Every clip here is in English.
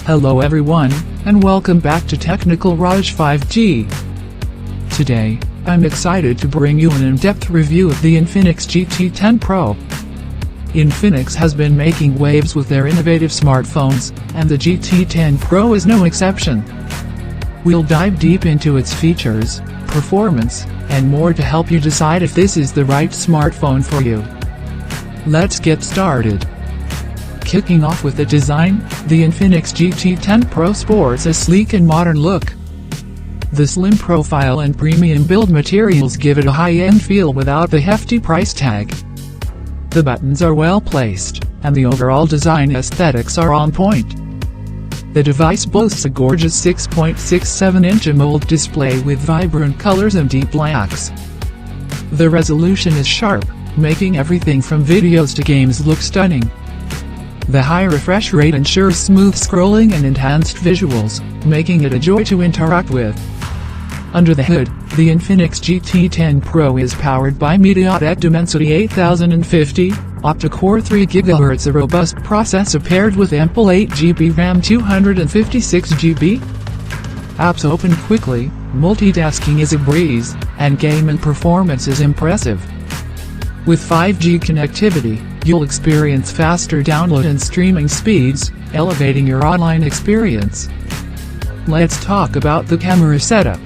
Hello everyone, and welcome back to TechNicaL 5G. Today, I'm excited to bring you an in-depth review of the Infinix GT10 Pro. Infinix has been making waves with their innovative smartphones, and the GT10 Pro is no exception. We'll dive deep into its features, performance, and more to help you decide if this is the right smartphone for you. Let's get started. Kicking off with the design, the Infinix GT10 Pro sports a sleek and modern look. The slim profile and premium build materials give it a high-end feel without the hefty price tag. The buttons are well placed, and the overall design aesthetics are on point. The device boasts a gorgeous 6.67-inch AMOLED display with vibrant colors and deep blacks. The resolution is sharp, making everything from videos to games look stunning. The high refresh rate ensures smooth scrolling and enhanced visuals, making it a joy to interact with. Under the hood, the Infinix GT10 Pro is powered by MediaTek Dimensity 8050, octa-core 3 GHz, a robust processor paired with ample 8GB RAM 256GB. Apps open quickly, multitasking is a breeze, and gaming performance is impressive. With 5G connectivity, you'll experience faster download and streaming speeds, elevating your online experience. Let's talk about the camera setup.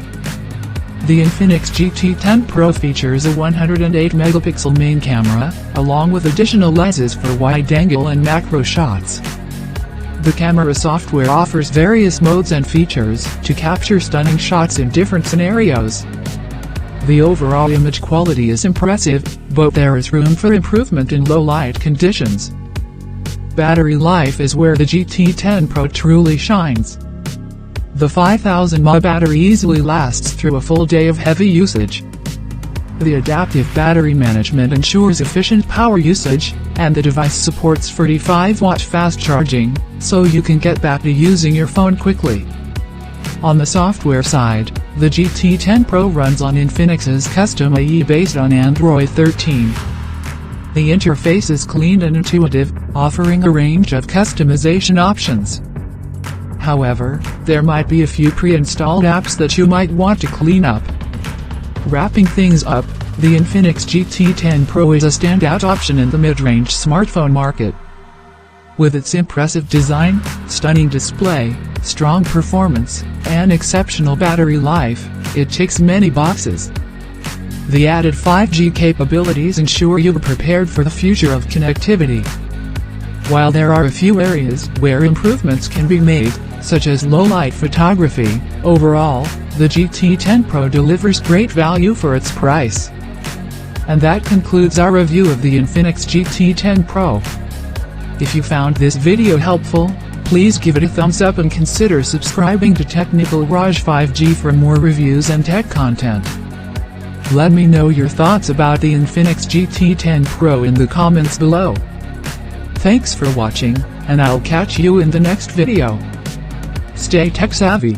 The Infinix GT10 Pro features a 108-megapixel main camera, along with additional lenses for wide-angle and macro shots. The camera software offers various modes and features to capture stunning shots in different scenarios. The overall image quality is impressive, but there is room for improvement in low-light conditions. Battery life is where the GT10 Pro truly shines. The 5000 mAh battery easily lasts through a full day of heavy usage. The adaptive battery management ensures efficient power usage, and the device supports 45-watt fast charging, so you can get back to using your phone quickly. On the software side, the GT10 Pro runs on Infinix's custom IE based on Android 13. The interface is clean and intuitive, offering a range of customization options. However, there might be a few pre-installed apps that you might want to clean up. Wrapping things up, the Infinix GT10 Pro is a standout option in the mid-range smartphone market. With its impressive design, stunning display, strong performance, and exceptional battery life, it ticks many boxes. The added 5G capabilities ensure you're prepared for the future of connectivity. While there are a few areas where improvements can be made, such as low-light photography, overall, the GT10 Pro delivers great value for its price. And that concludes our review of the Infinix GT10 Pro. If you found this video helpful, please give it a thumbs up and consider subscribing to TechNicaL 5G for more reviews and tech content. Let me know your thoughts about the Infinix GT10 Pro in the comments below. Thanks for watching, and I'll catch you in the next video. Stay tech savvy.